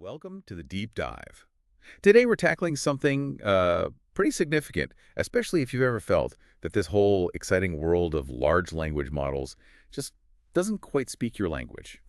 Welcome to the Deep Dive. Today we're tackling something pretty significant, especially if you've ever felt that this whole exciting world of large language models just doesn't quite speak your language,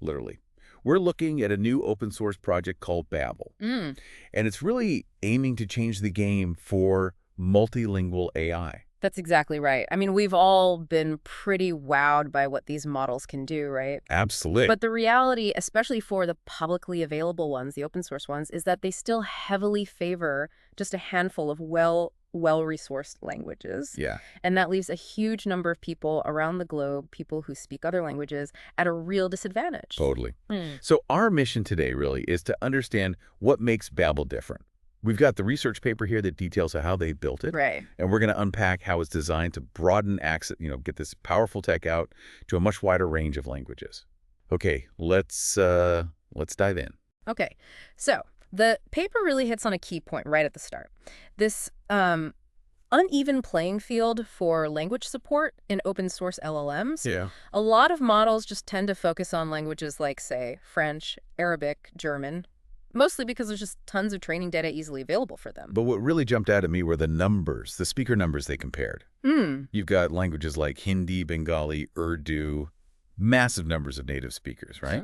literally. We're looking at a new open source project called Babel, and it's really aiming to change the game for multilingual AI. That's exactly right. I mean, we've all been pretty wowed by what these models can do, right? Absolutely. But the reality, especially for the publicly available ones, the open source ones, is that they still heavily favor just a handful of well-resourced languages. Yeah. And that leaves a huge number of people around the globe, people who speak other languages, at a real disadvantage. Totally. So our mission today really is to understand what makes Babel different. We've got the research paper here that details how they built it. Right. And we're going to unpack how it's designed to broaden access, get this powerful tech out to a much wider range of languages. Okay, let's dive in. Okay. So the paper really hits on a key point right at the start. This uneven playing field for language support in open source LLMs. Yeah. A lot of models just tend to focus on languages like, say, French, Arabic, German, mostly because there's just tons of training data easily available for them. But what really jumped out at me were the numbers, the speaker numbers they compared. You've got languages like Hindi, Bengali, Urdu, massive numbers of native speakers, right?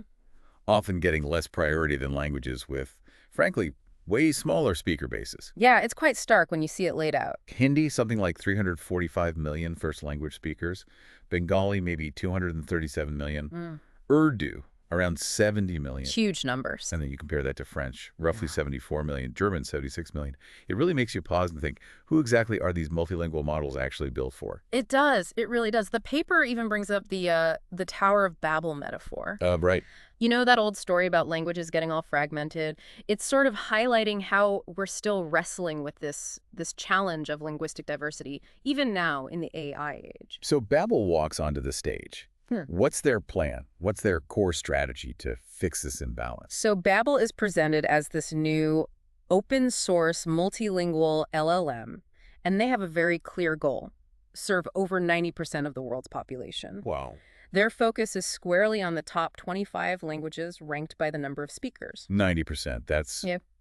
Often getting less priority than languages with, frankly, way smaller speaker bases. Yeah, it's quite stark when you see it laid out. Hindi, something like 345 million first language speakers. Bengali, maybe 237 million. Urdu, around 70 million. Huge numbers. And then you compare that to French, roughly 74 million, German, 76 million. It really makes you pause and think, who exactly are these multilingual models actually built for? It does. It really does. The paper even brings up the Tower of Babel metaphor. Right. You know that old story about languages getting all fragmented? It's sort of highlighting how we're still wrestling with this challenge of linguistic diversity, even now in the AI age. So Babel walks onto the stage. What's their plan? What's their core strategy to fix this imbalance? So Babel is presented as this new open source multilingual LLM, and they have a very clear goal: serve over 90% of the world's population. Wow. Their focus is squarely on the top 25 languages ranked by the number of speakers. 90%.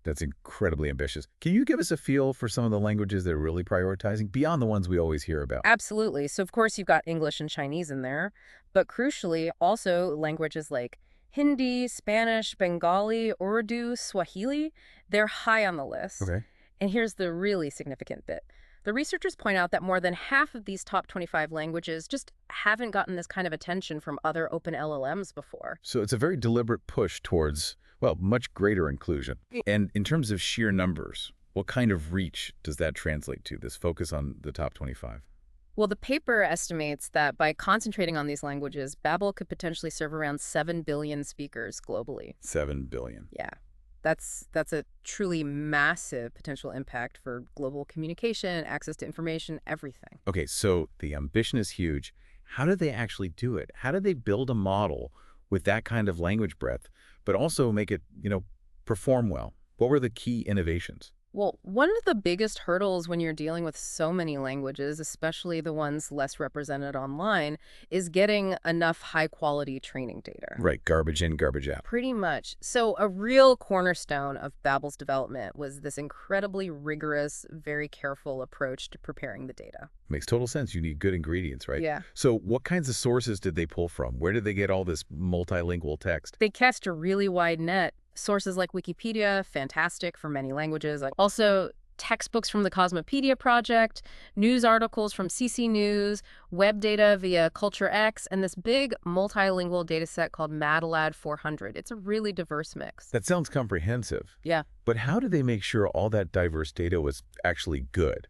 That's incredibly ambitious. Can you give us a feel for some of the languages they're really prioritizing beyond the ones we always hear about? Absolutely. So, of course, you've got English and Chinese in there, but crucially, also languages like Hindi, Spanish, Bengali, Urdu, Swahili, they're high on the list. Okay. And here's the really significant bit. The researchers point out that more than half of these top 25 languages just haven't gotten this kind of attention from other open LLMs before. So it's a very deliberate push towards, well, much greater inclusion. And in terms of sheer numbers, what kind of reach does that translate to, this focus on the top 25? Well, the paper estimates that by concentrating on these languages, Babel could potentially serve around 7 billion speakers globally. 7 billion. Yeah. That's a truly massive potential impact for global communication, access to information, everything. Okay, so the ambition is huge. How do they actually do it? How do they build a model with that kind of language breadth, but also make it, perform well? What were the key innovations? Well, one of the biggest hurdles when you're dealing with so many languages, especially the ones less represented online, is getting enough high-quality training data. Right, garbage in, garbage out. Pretty much. So a real cornerstone of Babel's development was this incredibly rigorous, very careful approach to preparing the data. Makes total sense. You need good ingredients, right? Yeah. So what kinds of sources did they pull from? Where did they get all this multilingual text? They cast a really wide net. Sources like Wikipedia, fantastic for many languages. Also, textbooks from the Cosmopedia Project, news articles from CC News, web data via Culture X, and this big multilingual data set called MADLAD 400. It's a really diverse mix. That sounds comprehensive. Yeah. But how did they make sure all that diverse data was actually good?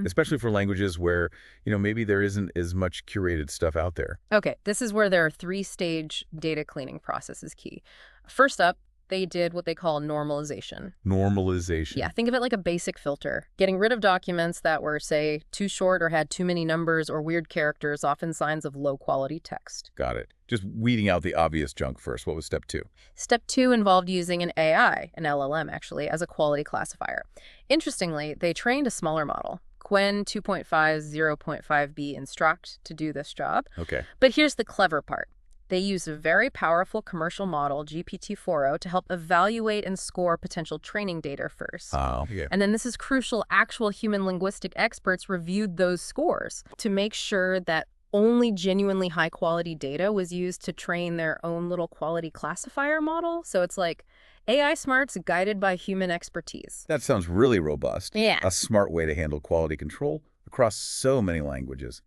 Especially for languages where, maybe there isn't as much curated stuff out there. Okay, this is where their three-stage data cleaning process is key. First up, they did what they call normalization. Normalization. Yeah, think of it like a basic filter. Getting rid of documents that were, say, too short or had too many numbers or weird characters, often signs of low-quality text. Got it. Just weeding out the obvious junk first. What was step 2? Step 2 involved using an AI, an LLM actually, as a quality classifier. Interestingly, they trained a smaller model, Qwen 2.5 0.5b Instruct, to do this job. Okay. But here's the clever part. They used a very powerful commercial model, GPT-4o, to help evaluate and score potential training data first. Oh, yeah. And then this is crucial, actual human linguistic experts reviewed those scores to make sure that only genuinely high-quality data was used to train their own little quality classifier model. So it's like AI smarts guided by human expertise. That sounds really robust. Yeah. A smart way to handle quality control across so many languages.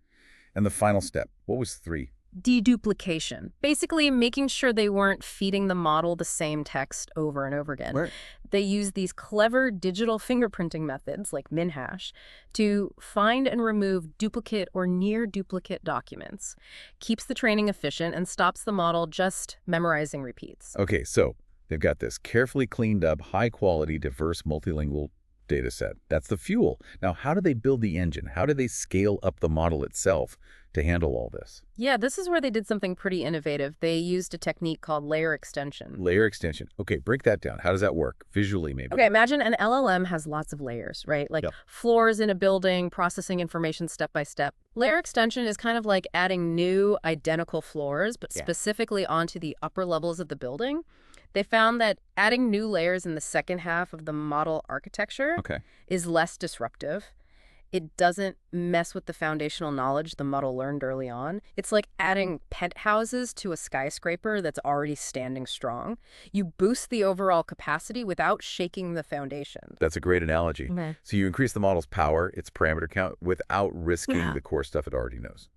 And the final step, what was 3? Deduplication. Basically making sure they weren't feeding the model the same text over and over again. Right. They use these clever digital fingerprinting methods like Minhash to find and remove duplicate or near duplicate documents, keeps the training efficient, and stops the model just memorizing repeats. Okay, so they've got this carefully cleaned up, high-quality, diverse, multilingual data set. That's the fuel. Now, how do they build the engine? How do they scale up the model itself to handle all this? Yeah, this is where they did something pretty innovative. They used a technique called layer extension. Layer extension. Okay, break that down. How does that work? Visually, maybe. Okay, imagine an LLM has lots of layers, right? Like Yep. floors in a building, processing information step by step. Layer extension is kind of like adding new identical floors, but Yeah. specifically onto the upper levels of the building. They found that adding new layers in the second half of the model architecture Okay. is less disruptive. It doesn't mess with the foundational knowledge the model learned early on. It's like adding penthouses to a skyscraper that's already standing strong. You boost the overall capacity without shaking the foundation. That's a great analogy. Okay. So you increase the model's power, its parameter count, without risking Yeah. the core stuff it already knows.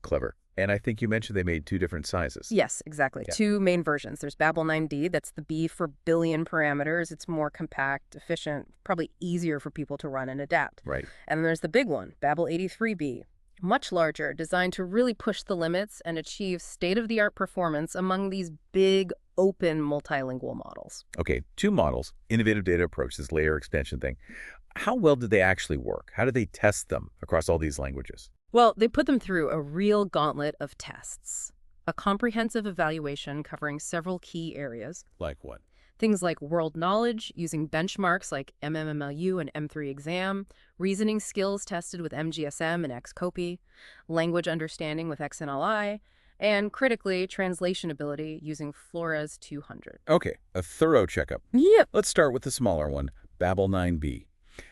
Clever. And I think you mentioned they made 2 different sizes. Yes, exactly. Yeah. 2 main versions. There's Babel 9B, that's the B for billion parameters. It's more compact, efficient, probably easier for people to run and adapt. Right. And then there's the big one, Babel 83B, much larger, designed to really push the limits and achieve state-of-the-art performance among these big, open multilingual models. Okay, 2 models, innovative data approach, this layer extension thing. How well did they actually work? How did they test them across all these languages? Well, they put them through a real gauntlet of tests, a comprehensive evaluation covering several key areas. Like what? Things like world knowledge, using benchmarks like MMMLU and M3 exam, reasoning skills tested with MGSM and Xcopy, language understanding with XNLI, and critically, translation ability using Flores 200. Okay, a thorough checkup. Yep. Let's start with the smaller one, Babel 9B.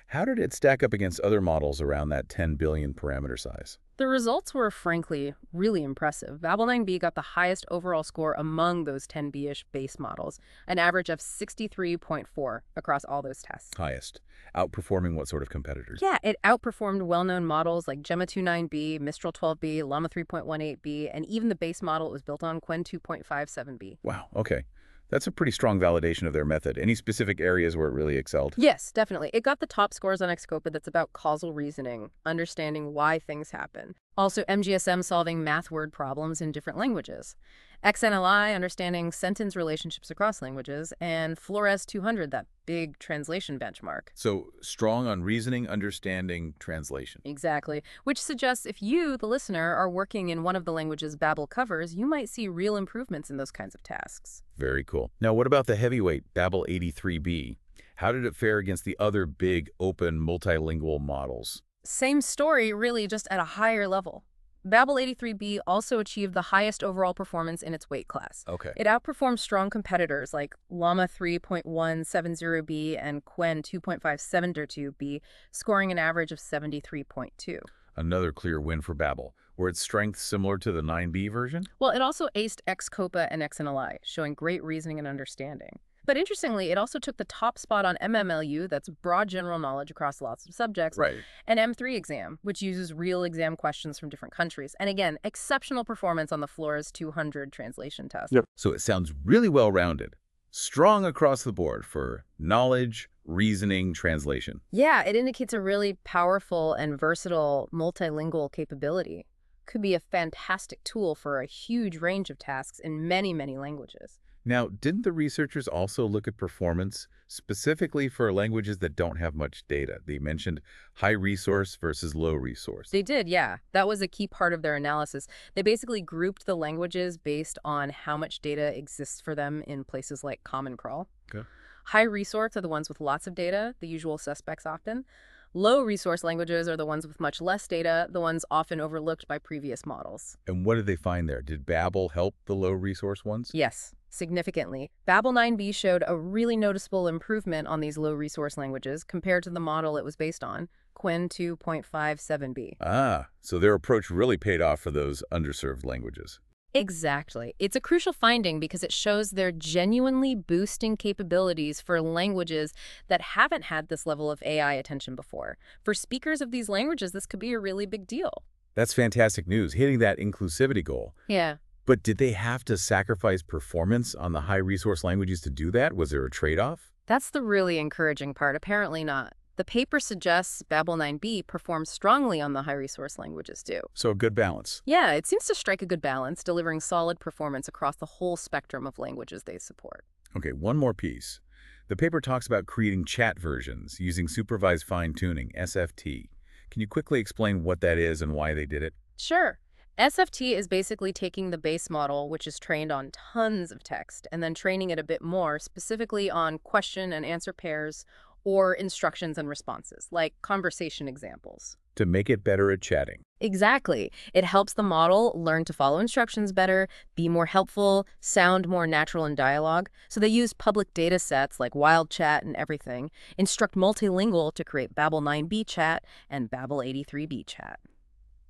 How did it stack up against other models around that 10 billion parameter size? The results were, frankly, really impressive. Babel 9B got the highest overall score among those 10B-ish base models, an average of 63.4 across all those tests. Highest. Outperforming what sort of competitors? Yeah, it outperformed well-known models like Gemma 2.9b, Mistral 12b, Llama 3.18b, and even the base model it was built on, Qwen 2.57b. Wow, okay. That's a pretty strong validation of their method. Any specific areas where it really excelled? Yes, definitely. It got the top scores on Xcopy that's about causal reasoning, understanding why things happen. Also, MGSM solving math word problems in different languages. XNLI understanding sentence relationships across languages, and Flores 200, that big translation benchmark. So strong on reasoning, understanding, translation. Exactly, which suggests if you, the listener, are working in one of the languages Babel covers, you might see real improvements in those kinds of tasks. Very cool. Now, what about the heavyweight, Babel 83B? How did it fare against the other big, open, multilingual models? Same story, really, just at a higher level. Babel 83B also achieved the highest overall performance in its weight class. Okay. It outperformed strong competitors like Llama 3.170B and Qwen 2.572B, scoring an average of 73.2. Another clear win for Babel. Were its strengths similar to the 9B version? Well, it also aced Xcopa and XNLI, showing great reasoning and understanding. But interestingly, it also took the top spot on MMLU, that's broad general knowledge across lots of subjects, Right. and M3 exam, which uses real exam questions from different countries. And again, exceptional performance on the Flores 200 translation test. Yep. So it sounds really well-rounded. Strong across the board for knowledge, reasoning, translation. Yeah, it indicates a really powerful and versatile multilingual capability. Could be a fantastic tool for a huge range of tasks in many, many languages. Now, didn't the researchers also look at performance specifically for languages that don't have much data? They mentioned high resource versus low resource. They did, yeah. That was a key part of their analysis. They basically grouped the languages based on how much data exists for them in places like Common Crawl. Okay. High resource are the ones with lots of data, the usual suspects often. Low-resource languages are the ones with much less data, the ones often overlooked by previous models. And what did they find there? Did Babel help the low-resource ones? Yes, significantly. Babel 9b showed a really noticeable improvement on these low-resource languages compared to the model it was based on, Qwen 2.57b. Ah, so their approach really paid off for those underserved languages. Exactly. It's a crucial finding because it shows they're genuinely boosting capabilities for languages that haven't had this level of AI attention before. For speakers of these languages, this could be a really big deal. That's fantastic news, hitting that inclusivity goal. Yeah. But did they have to sacrifice performance on the high-resource languages to do that? Was there a trade-off? That's the really encouraging part. Apparently not. The paper suggests Babel 9b performs strongly on the high-resource languages too. So a good balance. Yeah, it seems to strike a good balance, delivering solid performance across the whole spectrum of languages they support. Okay, one more piece. The paper talks about creating chat versions using supervised fine-tuning, SFT. Can you quickly explain what that is and why they did it? Sure. SFT is basically taking the base model, which is trained on tons of text, and then training it a bit more, specifically on question and answer pairs or instructions and responses, like conversation examples. To make it better at chatting. Exactly. It helps the model learn to follow instructions better, be more helpful, sound more natural in dialogue. So they use public data sets like Wild Chat and everything, instruct Multilingual to create Babel 9b chat and Babel 83b chat.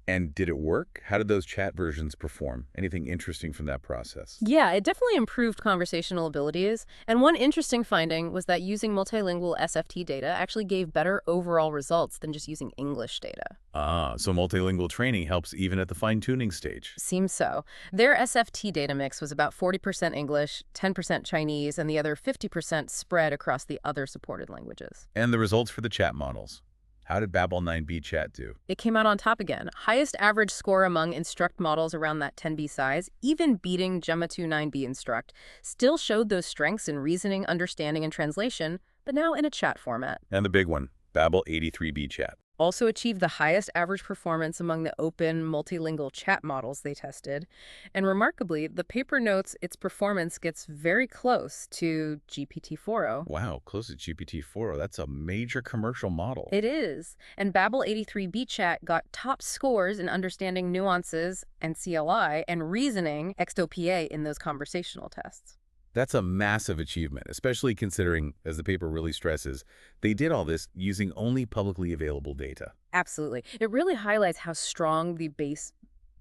And did it work? How did those chat versions perform? Anything interesting from that process? Yeah, it definitely improved conversational abilities. And one interesting finding was that using multilingual SFT data actually gave better overall results than just using English data. Ah, so multilingual training helps even at the fine-tuning stage. Seems so. Their SFT data mix was about 40% English, 10% Chinese, and the other 50% spread across the other supported languages. And the results for the chat models. How did Babel 9b chat do? It came out on top again. Highest average score among Instruct models around that 10B size, even beating Gemma 9B Instruct, still showed those strengths in reasoning, understanding, and translation, but now in a chat format. And the big one, Babel 83b chat. Also achieved the highest average performance among the open multilingual chat models they tested. And remarkably, the paper notes its performance gets very close to GPT-4o. Wow, close to GPT-4o. That's a major commercial model. It is. And Babel 83b chat got top scores in understanding nuances and CLI and reasoning XOPA in those conversational tests. That's a massive achievement, especially considering, as the paper really stresses, they did all this using only publicly available data. Absolutely. It really highlights how strong the base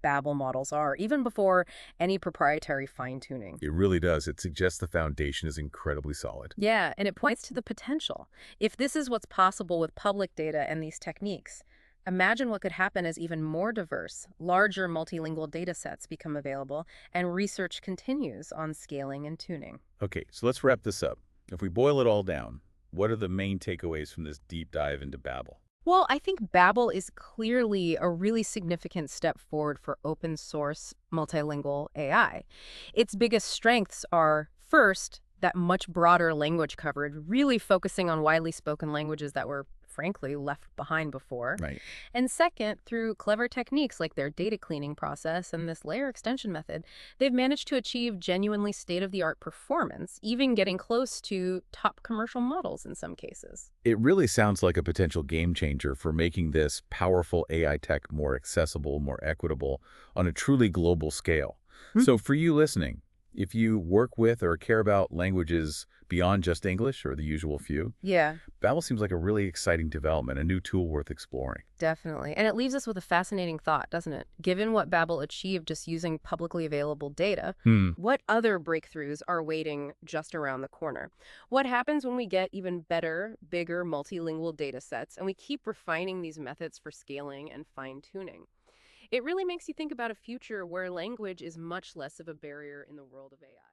Babel models are, even before any proprietary fine-tuning. It really does. It suggests the foundation is incredibly solid. Yeah, and it points to the potential. If this is what's possible with public data and these techniques, imagine what could happen as even more diverse, larger multilingual data sets become available and research continues on scaling and tuning. Okay, so let's wrap this up. If we boil it all down, what are the main takeaways from this deep dive into Babel? Well, I think Babel is clearly a really significant step forward for open source multilingual AI. Its biggest strengths are, first, that much broader language coverage, really focusing on widely spoken languages that were frankly left behind before. Right. And second, through clever techniques like their data cleaning process and this layer extension method, they've managed to achieve genuinely state-of-the-art performance, even getting close to top commercial models in some cases. It really sounds like a potential game changer for making this powerful AI tech more accessible, more equitable, on a truly global scale. So for you listening, if you work with or care about languages beyond just English or the usual few, Yeah, Babel seems like a really exciting development, a new tool worth exploring. definitely. And it leaves us with a fascinating thought, doesn't it? Given what Babel achieved just using publicly available data, what other breakthroughs are waiting just around the corner? What happens when we get even better, bigger multilingual data sets and we keep refining these methods for scaling and fine-tuning? It really makes you think about a future where language is much less of a barrier in the world of AI.